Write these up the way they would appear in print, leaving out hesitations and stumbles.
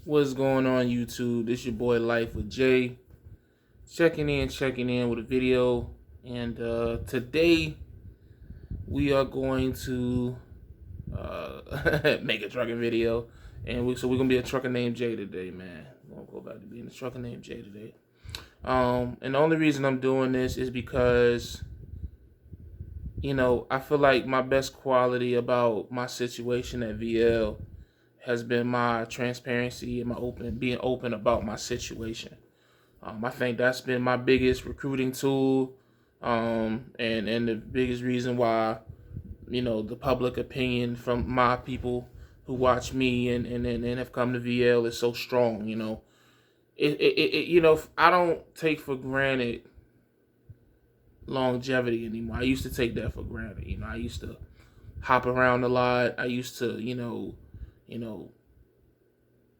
What's going on, YouTube? This your boy Life with Jay, checking in with a video. And today we are going to make a trucking video, and we're gonna be a trucker named Jay today, man. We're gonna go back to being a trucker named Jay today. And the only reason I'm doing this is because I feel like my best quality about my situation at VL has been my transparency and being open about my situation. I think that's been my biggest recruiting tool, and the biggest reason why the public opinion from my people who watch me and have come to VL is so strong. I don't take for granted longevity anymore. I used to take that for granted. I used to hop around a lot. I used to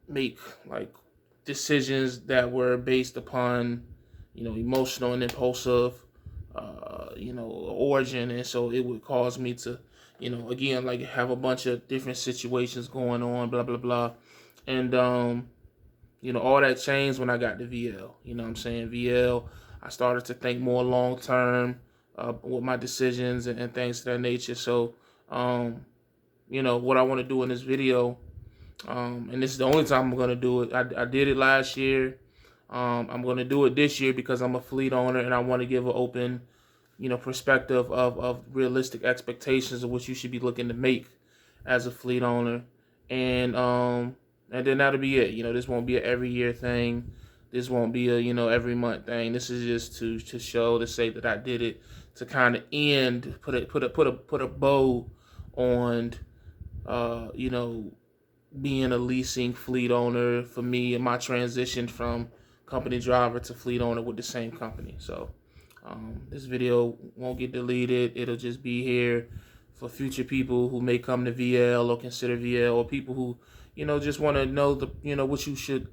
make like decisions that were based upon emotional and impulsive origin, and so it would cause me to again, like, have a bunch of different situations going on, blah blah blah. And all that changed when I got to VL. What I'm saying? VL, I started to think more long term with my decisions and things of that nature. So what I want to do in this video, and this is the only time I'm going to do it. I did it last year. I'm going to do it this year because I'm a fleet owner and I want to give an open, perspective of realistic expectations of what you should be looking to make as a fleet owner. And then that'll be it. This won't be an every year thing. This won't be a every month thing. This is just to show, to say that I did it, to kind of put a bow on being a leasing fleet owner for me and my transition from company driver to fleet owner with the same company. So this video won't get deleted. It'll just be here for future people who may come to VL or consider VL, or people who just want to know what you should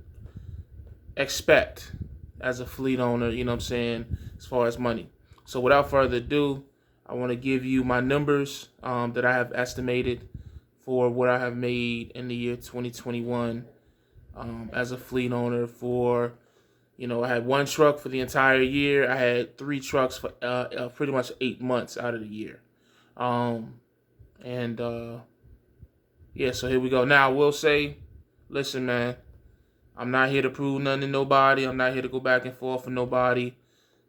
expect as a fleet owner, as far as money. So without further ado, I want to give you my numbers that I have estimated for what I have made in the year 2021 as a fleet owner. For I had one truck for the entire year. I had 3 trucks for pretty much 8 months out of the year. So here we go. Now I will say, listen, man, I'm not here to prove nothing to nobody. I'm not here to go back and forth with nobody.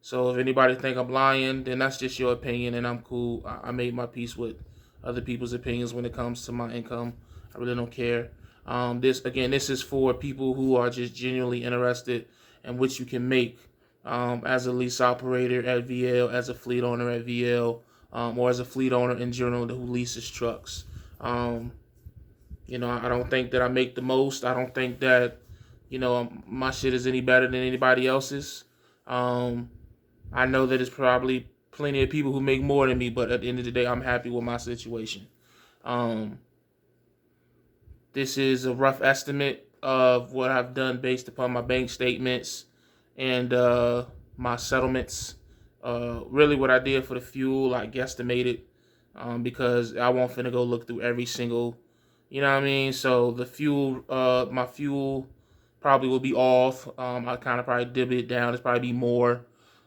So if anybody think I'm lying, then that's just your opinion, and I'm cool. I made my peace with other people's opinions when it comes to my income. I really don't care. This is for people who are just genuinely interested in what you can make as a lease operator at VL, as a fleet owner at VL, or as a fleet owner in general who leases trucks. I don't think that I make the most. I don't think that my shit is any better than anybody else's. I know that it's probably plenty of people who make more than me, but at the end of the day, I'm happy with my situation. This is a rough estimate of what I've done based upon my bank statements and my settlements. Really what I did for the fuel, I guesstimated, because I won't finna go look through every single, So the fuel, my fuel probably will be off. I kind of probably dib it down. It's probably be more.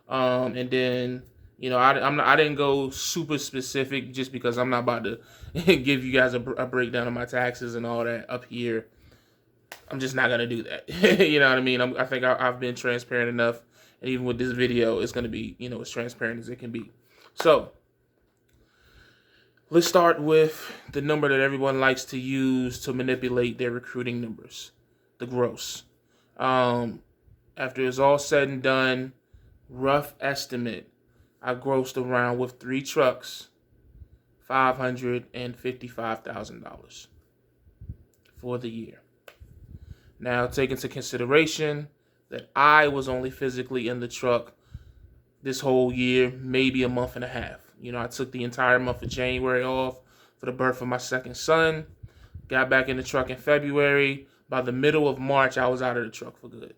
And then I didn't go super specific just because I'm not about to give you guys a breakdown of my taxes and all that up here. I'm just not gonna do that. You know what I mean? I think I've been transparent enough, and even with this video, it's gonna be as transparent as it can be. So let's start with the number that everyone likes to use to manipulate their recruiting numbers, the gross. After it's all said and done, rough estimate, I grossed around, with 3 trucks, $555,000 for the year. Now, take into consideration that I was only physically in the truck this whole year, maybe a month and a half. I took the entire month of January off for the birth of my second son, got back in the truck in February. By the middle of March, I was out of the truck for good.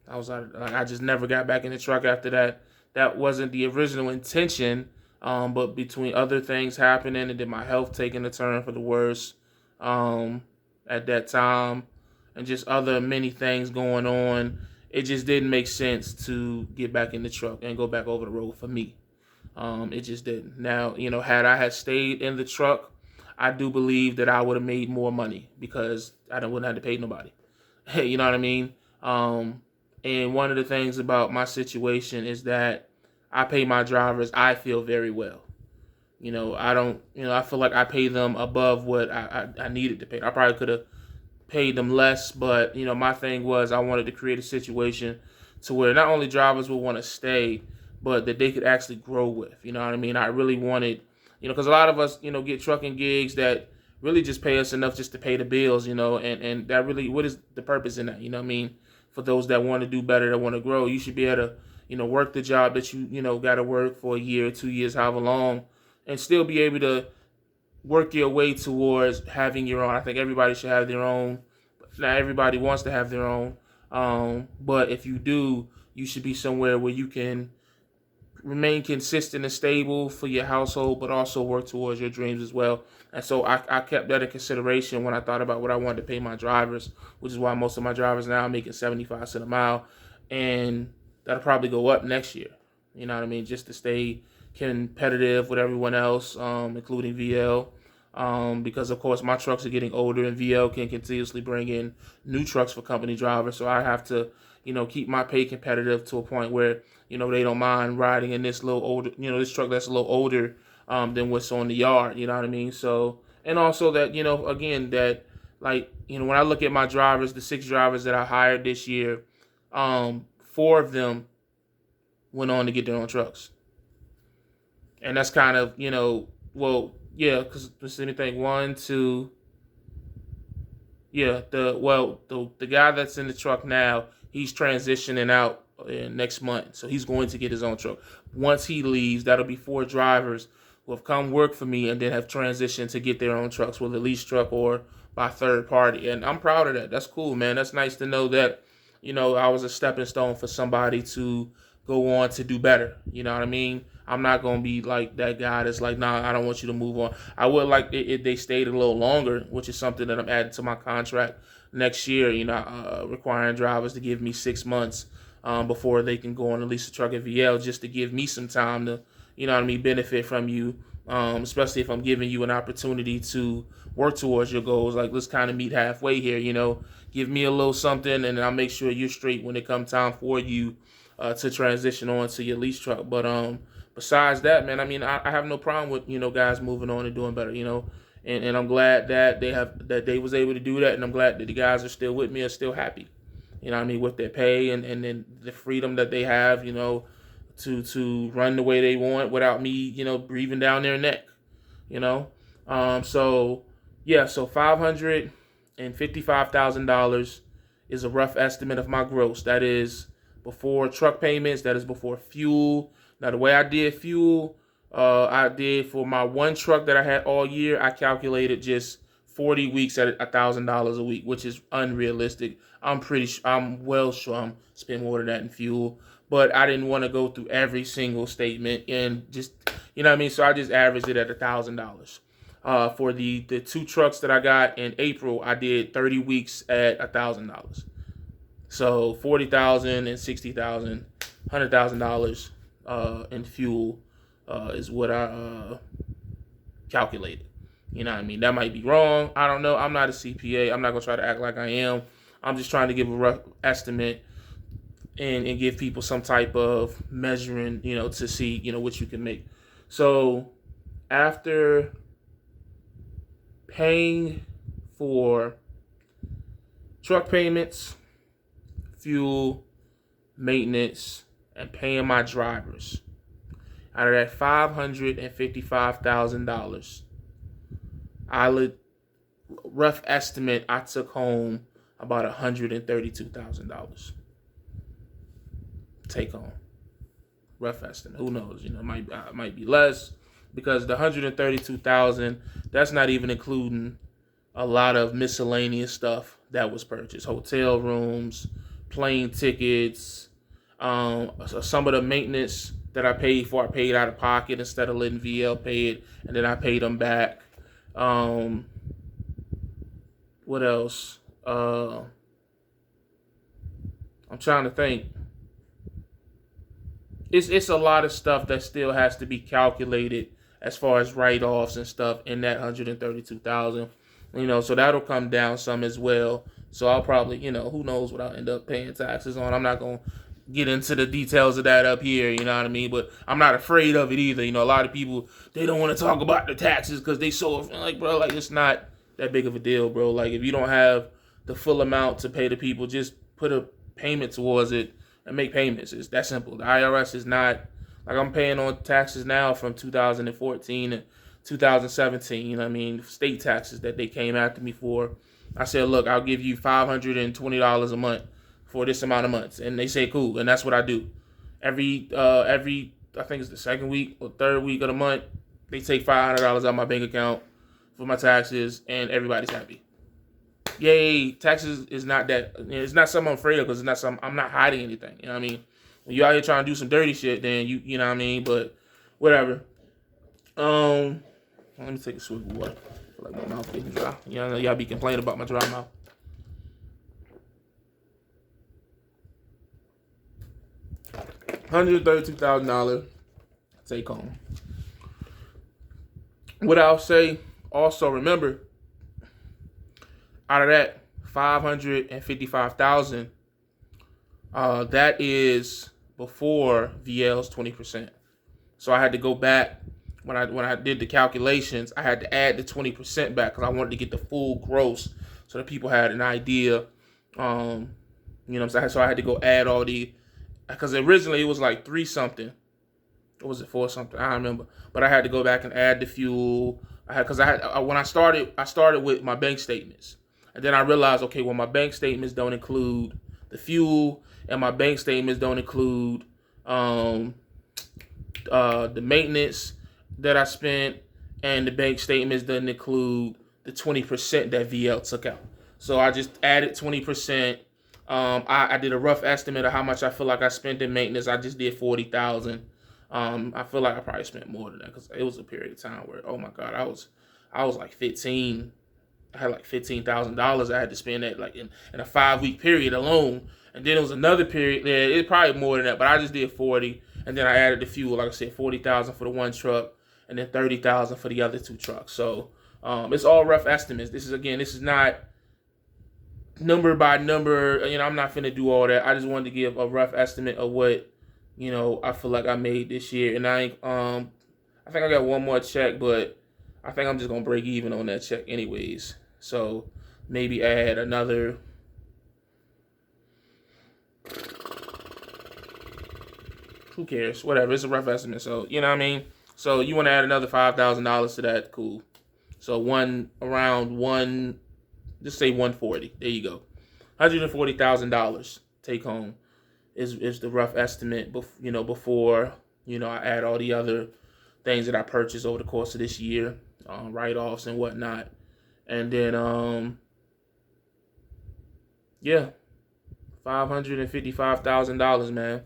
I just never got back in the truck after that. That wasn't the original intention, but between other things happening and then my health taking a turn for the worse at that time, and just other many things going on, it just didn't make sense to get back in the truck and go back over the road for me. It just didn't. Now, had I had stayed in the truck, I do believe that I would have made more money because wouldn't have to pay nobody. You know what I mean? And one of the things about my situation is that I pay my drivers, I feel, very well. I don't, I feel like I pay them above what I needed to pay. I probably could have paid them less, but, my thing was I wanted to create a situation to where not only drivers would want to stay, but that they could actually grow with. You know what I mean? I really wanted, because a lot of us, get trucking gigs that really just pay us enough just to pay the bills, and that really, what is the purpose in that? You know what I mean? For those that want to do better, that want to grow, you should be able to, work the job that you got to work for a year, 2 years, however long, and still be able to work your way towards having your own. I think everybody should have their own. Not everybody wants to have their own, but if you do, you should be somewhere where you can remain consistent and stable for your household, but also work towards your dreams as well. And so I kept that in consideration when I thought about what I wanted to pay my drivers, which is why most of my drivers now are making 75 cents a mile, and that'll probably go up next year. You know what I mean? Just to stay competitive with everyone else, including VL. Because of course my trucks are getting older and VL can continuously bring in new trucks for company drivers. So I have to, keep my pay competitive to a point where, they don't mind riding in this little older, this truck that's a little older than what's on the yard. You know what I mean? So, and also that, again, that like, when I look at my drivers, the 6 drivers that I hired this year, 4 of them went on to get their own trucks. And that's kind of, well, yeah, because let's see anything. 1, 2. Yeah, the guy that's in the truck now, he's transitioning out next month, so he's going to get his own truck. Once he leaves, that'll be 4 drivers who have come work for me and then have transitioned to get their own trucks, with a lease truck or by third party. And I'm proud of that. That's cool, man. That's nice to know that, I was a stepping stone for somebody to go on to do better. You know what I mean? I'm not going to be like that guy that's like, nah, I don't want you to move on. I would like it if they stayed a little longer, which is something that I'm adding to my contract next year, requiring drivers to give me 6 months before they can go on and lease a truck at VL, just to give me some time to, benefit from you, especially if I'm giving you an opportunity to work towards your goals. Like, let's kind of meet halfway here, give me a little something, and I'll make sure you're straight when it comes time for you to transition on to your lease truck. But besides that, man, I mean, I have no problem with, guys moving on and doing better, and I'm glad that they was able to do that, and I'm glad that the guys are still with me, are still happy, with their pay and then the freedom that they have, to run the way they want without me, breathing down their neck, so yeah, so $555,000 is a rough estimate of my gross. That is before truck payments. That is before fuel. Now, the way I did fuel, I did for my one truck that I had all year, I calculated just 40 weeks at $1,000 a week, which is unrealistic. I'm well sure I'm spending more than that in fuel, but I didn't want to go through every single statement and just, you know what I mean? So I just averaged it at $1,000. For the 2 trucks that I got in April, I did 30 weeks at $1,000. So $40,000 and $60,000, $100,000 in fuel is what I calculated. You know what I mean? That might be wrong. I don't know. I'm not a CPA. I'm not going to try to act like I am. I'm just trying to give a rough estimate and give people some type of measuring, to see, what you can make. So after paying for truck payments, fuel, maintenance, and paying my drivers, out of that $555,000, rough estimate, I took home about $132,000. Take home. Rough estimate. Who knows? It might be less, because the $132,000, that's not even including a lot of miscellaneous stuff that was purchased. Hotel rooms, plane tickets, some of the maintenance that I paid for, I paid out of pocket instead of letting VL pay it, and then I paid them back. What else? I'm trying to think. It's a lot of stuff that still has to be calculated as far as write-offs and stuff in that 132,000. So that'll come down some as well. So I'll probably, who knows what I'll end up paying taxes on. I'm not gonna get into the details of that up here, you know what I mean? But I'm not afraid of it either. A lot of people, they don't want to talk about the taxes because they so like, bro, like it's not that big of a deal, bro. Like if you don't have the full amount to pay the people, just put a payment towards it and make payments. It's that simple. The IRS is not like I'm paying on taxes now from 2014 and 2017. State taxes that they came after me for. I said, look, I'll give you $520 a month for this amount of months, and they say cool, and that's what I do. Every I think it's the second week or third week of the month, they take $500 out of my bank account for my taxes, and everybody's happy. Yay! Taxes is not that. It's not something I'm afraid of because it's not something I'm not hiding anything. You know what I mean? When you out here trying to do some dirty shit, then you know what I mean. But whatever. Let me take a swig of water. I feel like my mouth getting dry. Y'all be complaining about my dry mouth. $132,000 take home. What I'll say also, remember, out of that 555,000, that is before VL's 20%. So I had to go back when I did the calculations. I had to add the 20% back because I wanted to get the full gross so that people had an idea. What I'm saying? So I had to go add all the, because originally it was like 3 something. Or was it 4 something? I don't remember. But I had to go back and add the fuel. When I started with my bank statements. And then I realized, okay, well, my bank statements don't include the fuel, and my bank statements don't include the maintenance that I spent, and the bank statements doesn't include the 20% that VL took out. So I just added 20%. I did a rough estimate of how much I feel like I spent in maintenance. I just did 40,000. I feel like I probably spent more than that because it was a period of time where, oh my God, I was like 15. I had like $15,000 I had to spend that like in a 5-week period alone. And then it was another period there. It's probably more than that, but I just did 40. And then I added the fuel, like I said, 40,000 for the one truck and then 30,000 for the other 2 trucks. So it's all rough estimates. This is not number by number. I'm not finna do all that. I just wanted to give a rough estimate of what, I feel like I made this year. And I think I got one more check, but I think I'm just gonna break even on that check anyways. So maybe add another. Who cares? Whatever. It's a rough estimate. So you know what I mean. So you want to add another $5,000 to that? Cool. So just say 140. There you go. $140,000 take home is the rough estimate. Before I add all the other things that I purchased over the course of this year, write-offs and whatnot. And then, $555,000, man.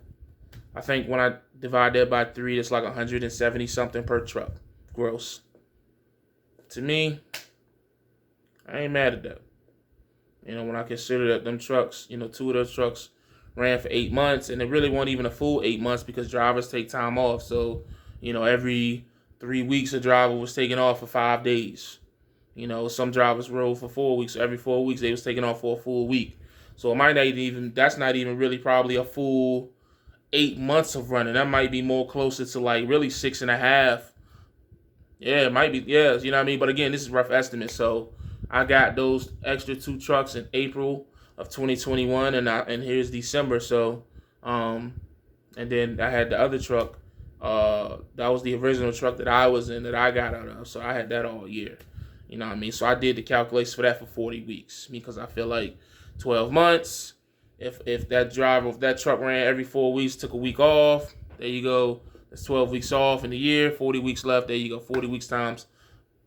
I think when I divide that by 3, it's like 170 something per truck, gross. To me, I ain't mad at that. When I consider that them trucks, 2 of those trucks ran for 8 months, and it really wasn't even a full 8 months because drivers take time off. So, every 3 weeks a driver was taking off for 5 days. Some drivers rode for 4 weeks. So every 4 weeks they was taking off for a full week. So it might not even, that's not even really probably a full 8 months of running. That might be more closer to like really 6.5. Yeah, it might be. Yeah, you know what I mean? But again, this is rough estimate. So I got those extra 2 trucks in April of 2021, and here's December. So, and then I had the other truck. That was the original truck that I was in that I got out of. So I had that all year. You know what I mean? So I did the calculations for that for 40 weeks because I feel like 12 months. If that truck ran every 4 weeks, took a week off, there you go. That's 12 weeks off in the year, 40 weeks left. There you go. 40 weeks times,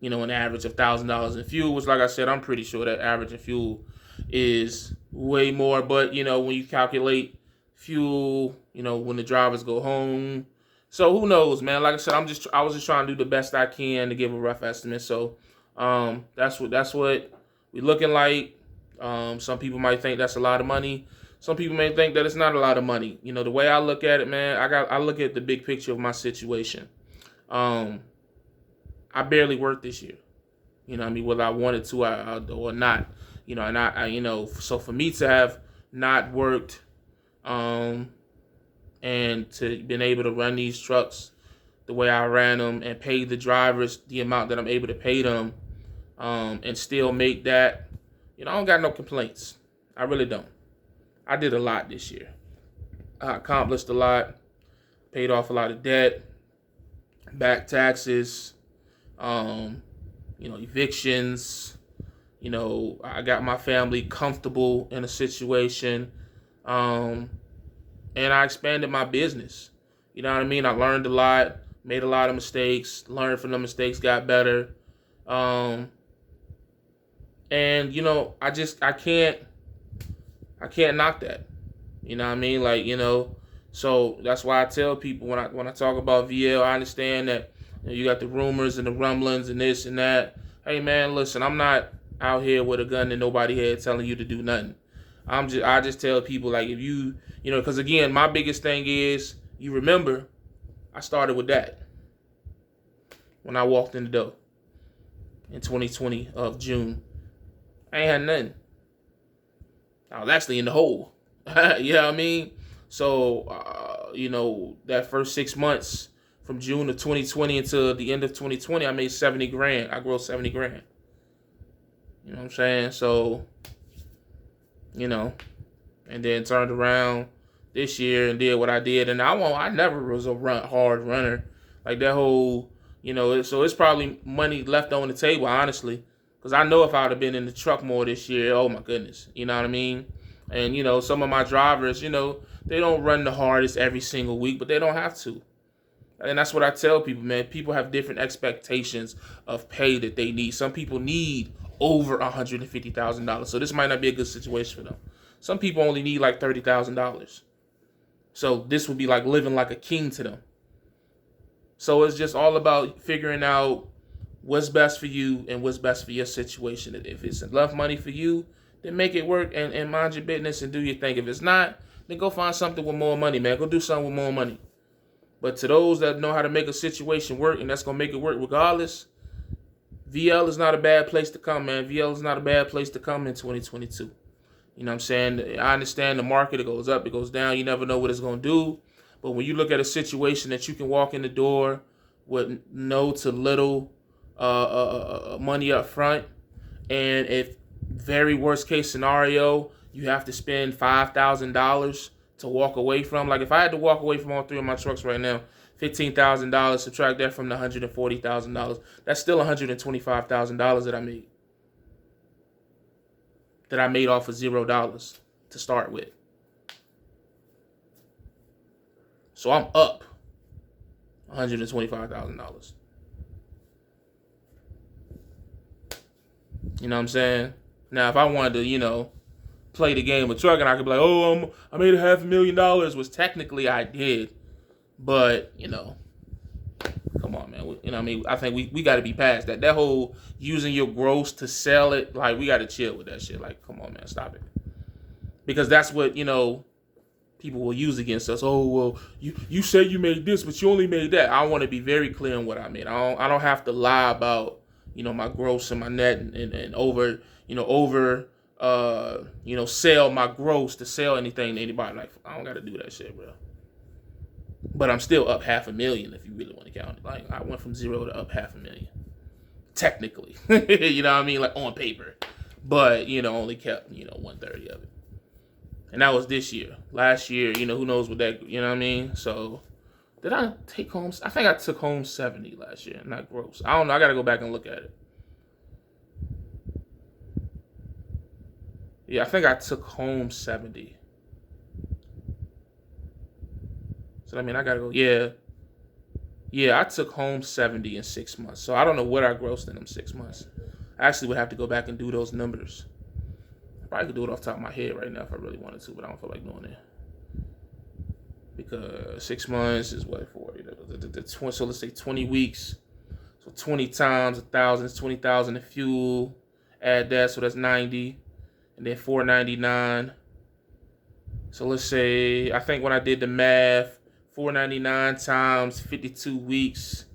an average of $1,000 in fuel, which, like I said, I'm pretty sure that average in fuel is way more. But, when you calculate fuel, when the drivers go home. So who knows, man? Like I said, I was just trying to do the best I can to give a rough estimate. So that's what we're looking like. Some people might think that's a lot of money. Some people may think that it's not a lot of money. You know, the way I look at it, man, I look at the big picture of my situation. I barely worked this year. You know what I mean? Whether I wanted to or not. You know, and so for me to have not worked, and to been able to run these trucks the way I ran them and pay the drivers the amount that I'm able to pay them, and still make that, I don't got no complaints. I really don't. I did a lot this year. I accomplished a lot, paid off a lot of debt, back taxes, evictions. I got my family comfortable in a situation, and I expanded my business. You know what I mean? I learned a lot, made a lot of mistakes, learned from the mistakes, got better. And I can't knock that. You know what I mean? So that's why I tell people when I talk about VL, I understand that you got the rumors and the rumblings and this and that. Hey man, listen, I'm not out here with a gun in nobody's head telling you to do nothing. I just tell people, like, if because again, my biggest thing is, you remember, I started with that when I walked in the door in 2020 of June. I ain't had nothing. I was actually in the hole. You know what I mean? So, that first 6 months from June of 2020 until the end of 2020, I made 70 grand. I grossed 70 grand. You know what I'm saying? So, and then turned around this year and did what I did. And I never was a hard runner. Like that whole, so it's probably money left on the table, honestly. Because I know if I would have been in the truck more this year, oh my goodness. You know what I mean? And, some of my drivers, they don't run the hardest every single week, but they don't have to. And that's what I tell people, man. People have different expectations of pay that they need. Some people need over $150,000. So this might not be a good situation for them. Some people only need like $30,000. So this would be like living like a king to them. So it's just all about figuring out what's best for you and what's best for your situation. If it's enough money for you, then make it work and mind your business and do your thing. If it's not, then go find something with more money, man. Go do something with more money. But to those that know how to make a situation work and that's going to make it work regardless, VL is not a bad place to come, man. VL is not a bad place to come in 2022. You know what I'm saying? I understand the market. It goes up, it goes down. You never know what it's going to do. But when you look at a situation that you can walk in the door with no to little money up front, and if very worst case scenario, you have to spend $5,000 to walk away from. Like if I had to walk away from all three of my trucks right now, $15,000, subtract that from the $140,000, that's still $125,000 that I made. That I made off of $0 to start with. So I'm up $125,000. You know what I'm saying? Now, if I wanted to, play the game of trucking, I could be like, oh, I made $500,000, which technically I did. But, come on, man. I think we got to be past that. That whole using your gross to sell it, like, we got to chill with that shit. Like, come on, man, stop it. Because that's what, people will use against us. Oh, well, you say you made this, but you only made that. I want to be very clear on what I made. I don't have to lie about, my gross and my net and over sell my gross to sell anything to anybody. Like, I don't got to do that shit, bro. But I'm still up $500,000 if you really want to count it. Like, I went from $0 to up $500,000. Technically. You know what I mean? Like, on paper. But, only kept, 1/30 of it. And that was this year. Last year, who knows what that, you know what I mean? So, did I take home? I think I took home 70 last year, not gross. I don't know. I got to go back and look at it. Yeah, I think I took home 70. So, I mean, I got to go. Yeah. Yeah, I took home 70 in 6 months. So, I don't know what I grossed in them 6 months. I actually would have to go back and do those numbers. I probably could do it off the top of my head right now if I really wanted to, but I don't feel like doing it. Because 6 months is what for? So let's say 20 weeks. So 20 times 1,000 is 20,000 in fuel. Add that, so that's 90. And then $4.99 So let's say, I think when I did the math, $499 times 52 weeks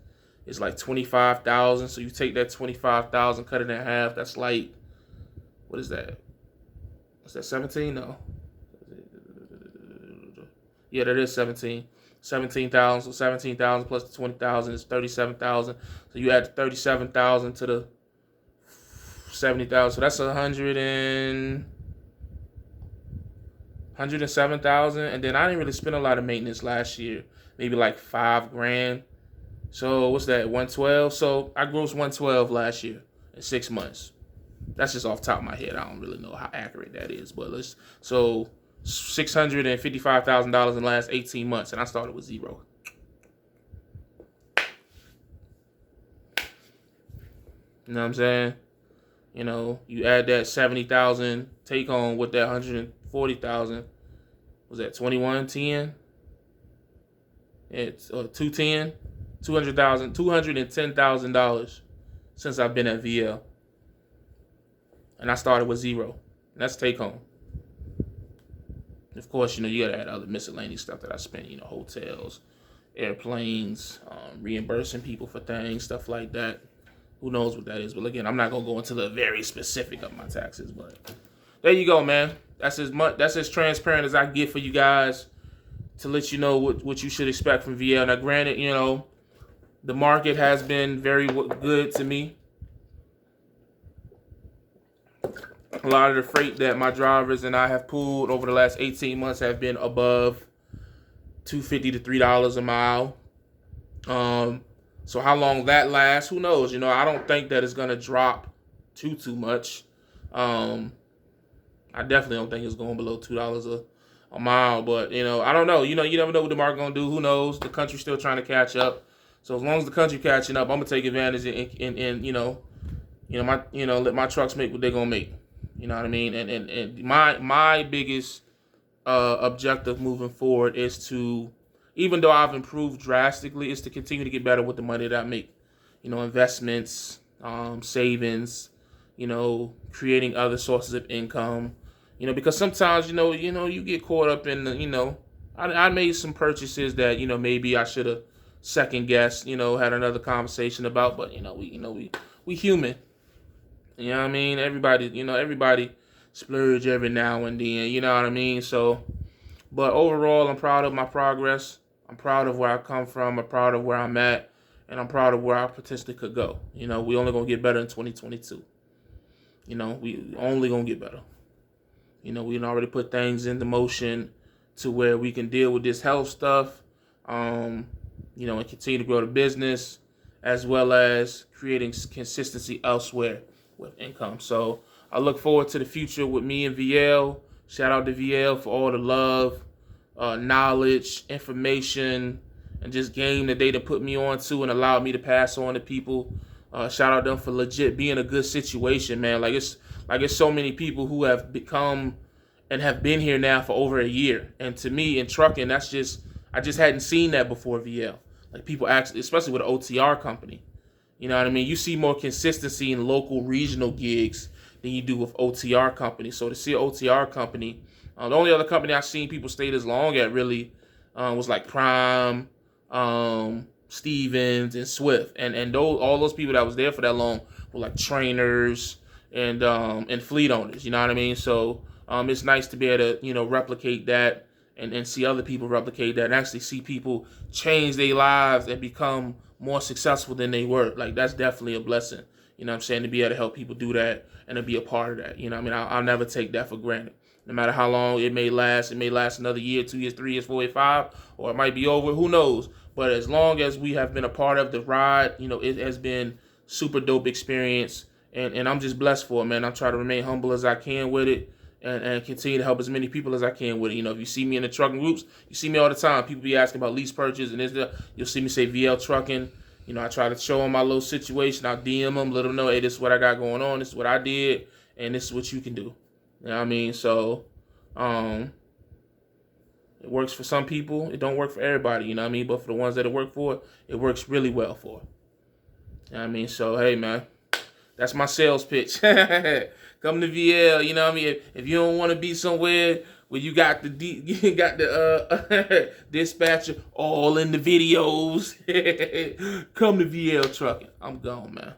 is like 25,000. So you take that 25,000, cut it in half. That's like, what is that? Is that 17? No. Yeah, that is 17. 17,000. So 17,000 plus the 20,000 is 37,000. So you add 37,000 to the 70,000. So that's 107,000. And then I didn't really spend a lot of maintenance last year. Maybe like $5,000. So what's that? 112. So I grossed 112 last year in 6 months. That's just off the top of my head. I don't really know how accurate that is, but so $655,000 in the last 18 months, and I started with zero. You know what I'm saying? You know, you add that 70,000 take home with that 140,000. Was that 2110? It's $210,000 since I've been at VL. And I started with zero. And that's take home. Of course, you know, you gotta add other miscellaneous stuff that I spent, you know, hotels, airplanes, reimbursing people for things, stuff like that. Who knows what that is? But again, I'm not gonna go into the very specific of my taxes, but there you go, man. That's as transparent as I get for you guys to let you know what you should expect from VL. Now, granted, you know, the market has been very good to me. A lot of the freight that my drivers and I have pulled over the last 18 months have been above $2.50 to $3 a mile. So how long that lasts, who knows? You know, I don't think that it's gonna drop too much. I definitely don't think it's going below $2 a mile, but you know, I don't know. You know, you never know what the market gonna do. Who knows? The country's still trying to catch up. So as long as the country catching up, I'm gonna take advantage and let my trucks make what they're gonna make. You know what I mean? And my biggest objective moving forward is to, even though I've improved drastically, is to continue to get better with the money that I make. You know, investments, savings, you know, creating other sources of income. You know, because sometimes, you know, you get caught up in the, you know, I made some purchases that, you know, maybe I should have second guessed, you know, had another conversation about, but we human. You know what I mean? Everybody splurge every now and then, you know what I mean? So, but overall, I'm proud of my progress. I'm proud of where I come from. I'm proud of where I'm at. And I'm proud of where I potentially could go. You know, we only going to get better in 2022. You know, we only going to get better. You know, we already put things into motion to where we can deal with this health stuff, and continue to grow the business, as well as creating consistency elsewhere with income. So I look forward to the future with me and VL. Shout out to VL for all the love, knowledge, information, and just game that they done put me on to and allowed me to pass on to people. Shout out to them for legit being a good situation, man. Like it's so many people who have become and have been here now for over a year. And to me, in trucking, I just hadn't seen that before VL. Like people actually, especially with an OTR company. You know what I mean? You see more consistency in local regional gigs than you do with OTR companies. So to see an OTR company, the only other company I've seen people stay this long at really was like Prime, Stevens, and Swift. And all those people that was there for that long were like trainers and fleet owners. You know what I mean? So it's nice to be able to, replicate that and see other people replicate that and actually see people change their lives and become more successful than they were. Like, that's definitely a blessing, you know what I'm saying, to be able to help people do that and to be a part of that. You know what I mean? I'll never take that for granted. No matter how long it may last another year, 2 years, 3 years, 4 years, 5, or it might be over, who knows? But as long as we have been a part of the ride, it has been super dope experience, and I'm just blessed for it, man. I'm trying to remain humble as I can with it, and continue to help as many people as I can with it. If you see me in the trucking groups, you see me all the time. People be asking about lease purchase, and you'll see me say VL Trucking. I try to show them my little situation. I'll DM them, let them know, hey, this is what I got going on. This is what I did, and this is what you can do. You know what I mean? So, it works for some people. It don't work for everybody, you know what I mean? But for the ones that it work for, it works really well for. You know what I mean? So, hey, man, that's my sales pitch. Come to VL. You know what I mean? If you don't want to be somewhere where you got the dispatcher all in the videos, come to VL Trucking. I'm gone, man.